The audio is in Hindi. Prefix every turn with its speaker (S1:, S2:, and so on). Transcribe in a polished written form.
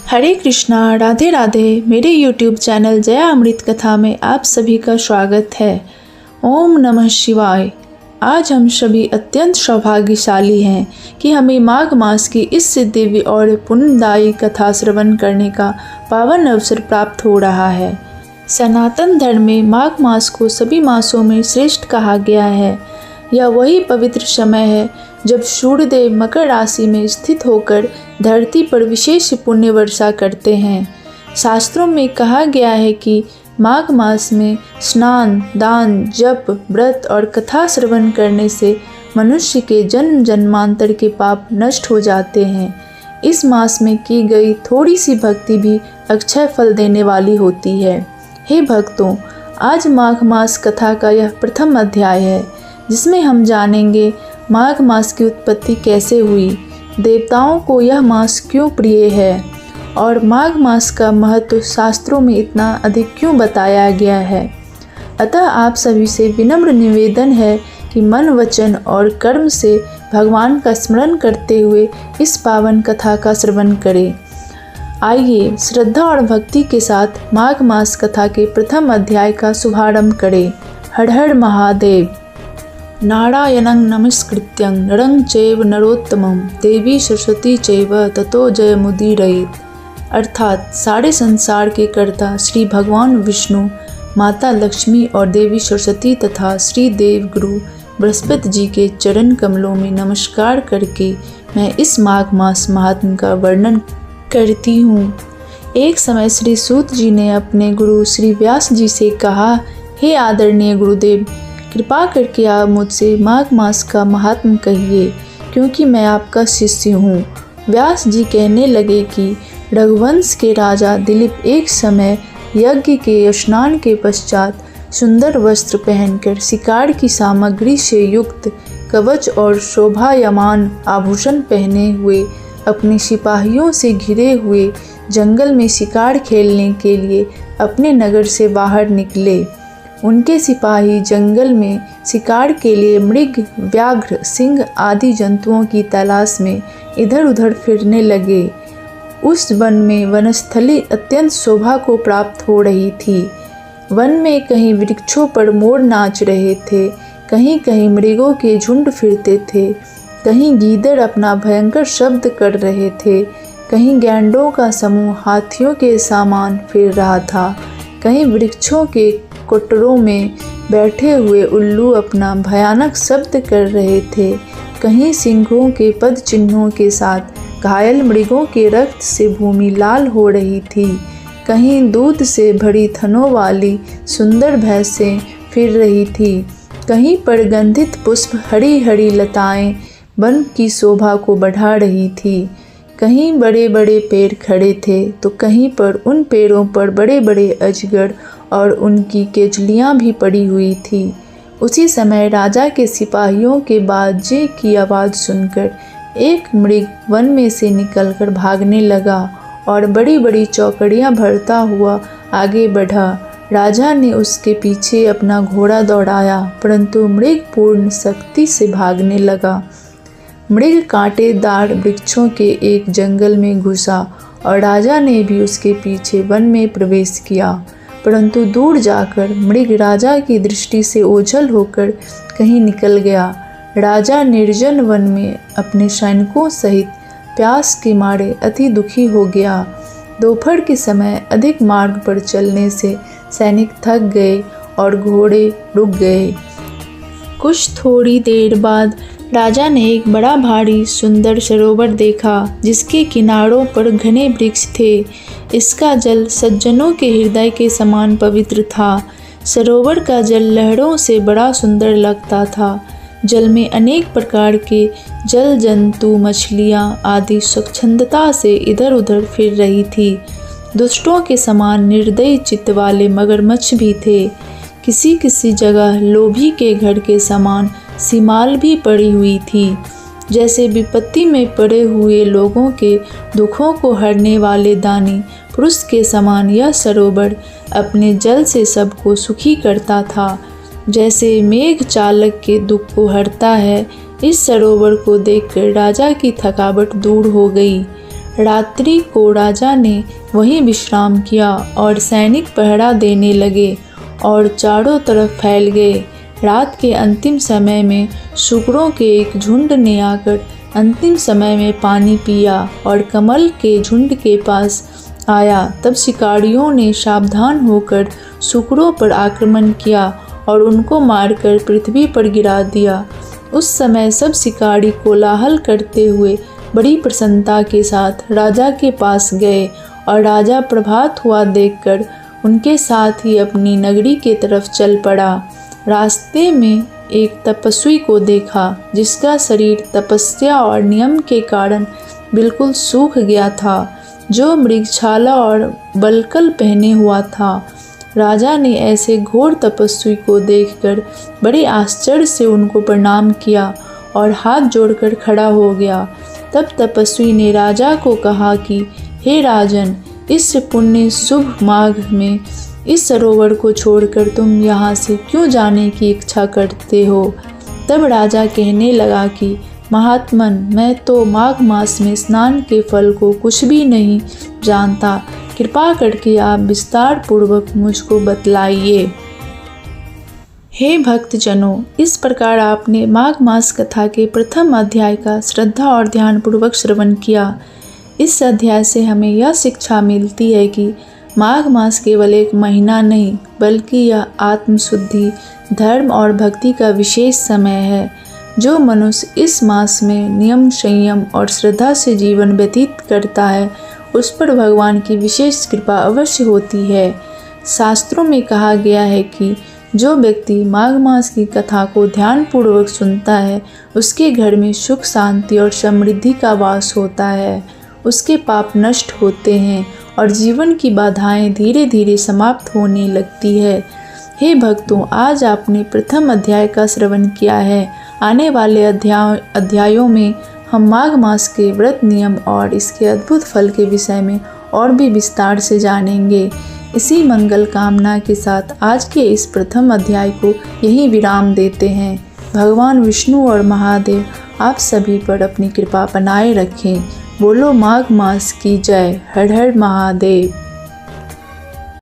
S1: हरे कृष्णा, राधे राधे। मेरे YouTube चैनल जया अमृत कथा में आप सभी का स्वागत है। ओम नमः शिवाय। आज हम सभी अत्यंत सौभाग्यशाली हैं कि हमें माघ मास की इस दिव्य और पुण्यदायी कथा श्रवण करने का पावन अवसर प्राप्त हो रहा है। सनातन धर्म में माघ मास को सभी मासों में श्रेष्ठ कहा गया है। यह वही पवित्र समय है जब सूर्यदेव मकर राशि में स्थित होकर धरती पर विशेष पुण्य वर्षा करते हैं। शास्त्रों में कहा गया है कि माघ मास में स्नान, दान, जप, व्रत और कथा श्रवण करने से मनुष्य के जन्म जन्मांतर के पाप नष्ट हो जाते हैं। इस मास में की गई थोड़ी सी भक्ति भी अक्षय फल देने वाली होती है। हे भक्तों, आज माघ मास कथा का यह प्रथम अध्याय है जिसमें हम जानेंगे माघ मास की उत्पत्ति कैसे हुई, देवताओं को यह मास क्यों प्रिय है और माघ मास का महत्व शास्त्रों में इतना अधिक क्यों बताया गया है। अतः आप सभी से विनम्र निवेदन है कि मन, वचन और कर्म से भगवान का स्मरण करते हुए इस पावन कथा का श्रवण करें। आइए श्रद्धा और भक्ति के साथ माघ मास कथा के प्रथम अध्याय का शुभारंभ करें। हर हर महादेव। नारायणं नमस्कृत्यं नरं चैव नरोत्तमं देवी सरस्वती चैव ततो जयमुदीरयेत्। अर्थात सारे संसार के कर्ता श्री भगवान विष्णु, माता लक्ष्मी और देवी सरस्वती तथा श्री देव गुरु बृहस्पति जी के चरण कमलों में नमस्कार करके मैं इस माघ मास महात्म्य का वर्णन करती हूँ। एक समय श्री सूत जी ने अपने गुरु श्री व्यास जी से कहा, हे आदरणीय गुरुदेव, कृपा करके आप मुझसे माघ मास का महात्म्य कहिए क्योंकि मैं आपका शिष्य हूँ। व्यास जी कहने लगे कि रघुवंश के राजा दिलीप एक समय यज्ञ के स्नान के पश्चात सुंदर वस्त्र पहनकर शिकार की सामग्री से युक्त कवच और शोभायमान आभूषण पहने हुए अपने सिपाहियों से घिरे हुए जंगल में शिकार खेलने के लिए अपने नगर से बाहर निकले। उनके सिपाही जंगल में शिकार के लिए मृग, व्याघ्र, सिंह आदि जंतुओं की तलाश में इधर उधर फिरने लगे। उस वन में वनस्थली अत्यंत शोभा को प्राप्त हो रही थी। वन में कहीं वृक्षों पर मोर नाच रहे थे, कहीं कहीं मृगों के झुंड फिरते थे, कहीं गीदड़ अपना भयंकर शब्द कर रहे थे, कहीं गैंडों का समूह हाथियों के सामान फिर रहा था, कहीं वृक्षों के कोटरों में बैठे हुए उल्लू अपना भयानक शब्द कर रहे थे, कहीं सिंहों के पद चिन्हों के साथ घायल मृगों के रक्त से भूमि लाल हो रही थी, कहीं दूध से भरी थनों वाली सुंदर भैंसें फिर रही थी, कहीं पर गंधित पुष्प हरी हरी लताएं वन की शोभा को बढ़ा रही थी, कहीं बड़े बड़े पेड़ खड़े थे तो कहीं पर उन पेड़ों पर बड़े बड़े अजगर और उनकी केचलियाँ भी पड़ी हुई थी। उसी समय राजा के सिपाहियों के बाजे की आवाज़ सुनकर एक मृग वन में से निकलकर भागने लगा और बड़ी बड़ी चौकड़ियाँ भरता हुआ आगे बढ़ा। राजा ने उसके पीछे अपना घोड़ा दौड़ाया परंतु मृग पूर्ण शक्ति से भागने लगा। मृग कांटेदार वृक्षों के एक जंगल में घुसा और राजा ने भी उसके पीछे वन में प्रवेश किया, परंतु दूर जाकर मृग राजा की दृष्टि से ओझल होकर कहीं निकल गया। राजा निर्जन वन में अपने सैनिकों सहित प्यास के मारे अति दुखी हो गया। दोपहर के समय अधिक मार्ग पर चलने से सैनिक थक गए और घोड़े रुक गए। कुछ थोड़ी देर बाद राजा ने एक बड़ा भारी सुंदर सरोवर देखा जिसके किनारों पर घने वृक्ष थे। इसका जल सज्जनों के हृदय के समान पवित्र था। सरोवर का जल लहरों से बड़ा सुंदर लगता था। जल में अनेक प्रकार के जल जंतु, मछलियाँ आदि स्वच्छंदता से इधर उधर फिर रही थी। दुष्टों के समान निर्दयी चित्त वाले मगरमच्छ भी थे। किसी किसी जगह लोभी के घर के समान सीमाल भी पड़ी हुई थी। जैसे विपत्ति में पड़े हुए लोगों के दुखों को हरने वाले दानी पुरुष के समान यह सरोवर अपने जल से सबको सुखी करता था। जैसे मेघ चालक के दुख को हरता है, इस सरोवर को देखकर राजा की थकावट दूर हो गई। रात्रि को राजा ने वहीं विश्राम किया और सैनिक पहरा देने लगे और चारों तरफ फैल गए। रात के अंतिम समय में सुकरों के एक झुंड ने आकर अंतिम समय में पानी पिया और कमल के झुंड के पास आया। तब शिकारियों ने सावधान होकर सुकरों पर आक्रमण किया और उनको मारकर पृथ्वी पर गिरा दिया। उस समय सब शिकारी कोलाहल करते हुए बड़ी प्रसन्नता के साथ राजा के पास गए और राजा प्रभात हुआ देखकर उनके साथ ही अपनी नगरी के तरफ चल पड़ा। रास्ते में एक तपस्वी को देखा जिसका शरीर तपस्या और नियम के कारण बिल्कुल सूख गया था, जो मृगछाला और बलकल पहने हुआ था। राजा ने ऐसे घोर तपस्वी को देखकर बड़े आश्चर्य से उनको प्रणाम किया और हाथ जोड़कर खड़ा हो गया। तब तपस्वी ने राजा को कहा कि हे राजन, इस पुण्य शुभ माघ में इस सरोवर को छोड़कर तुम यहाँ से क्यों जाने की इच्छा करते हो। तब राजा कहने लगा कि महात्मन, मैं तो माघ मास में स्नान के फल को कुछ भी नहीं जानता, कृपा करके आप विस्तार पूर्वक मुझको बतलाइए। हे भक्तजनों, इस प्रकार आपने माघ मास कथा के प्रथम अध्याय का श्रद्धा और ध्यान पूर्वक श्रवण किया। इस अध्याय से हमें यह शिक्षा मिलती है कि माघ मास केवल एक महीना नहीं, बल्कि यह आत्मशुद्धि, धर्म और भक्ति का विशेष समय है। जो मनुष्य इस मास में नियम, संयम और श्रद्धा से जीवन व्यतीत करता है, उस पर भगवान की विशेष कृपा अवश्य होती है। शास्त्रों में कहा गया है कि जो व्यक्ति माघ मास की कथा को ध्यानपूर्वक सुनता है, उसके घर में सुख, शांति और समृद्धि का वास होता है। उसके पाप नष्ट होते हैं और जीवन की बाधाएं धीरे धीरे समाप्त होने लगती है। हे भक्तों, आज आपने प्रथम अध्याय का श्रवण किया है। आने वाले अध्यायों में हम माघ मास के व्रत, नियम और इसके अद्भुत फल के विषय में और भी विस्तार से जानेंगे। इसी मंगल कामना के साथ आज के इस प्रथम अध्याय को यहीं विराम देते हैं। भगवान विष्णु और महादेव आप सभी पर अपनी कृपा बनाए रखें। बोलो माघ मास की जय। हर हर महादेव।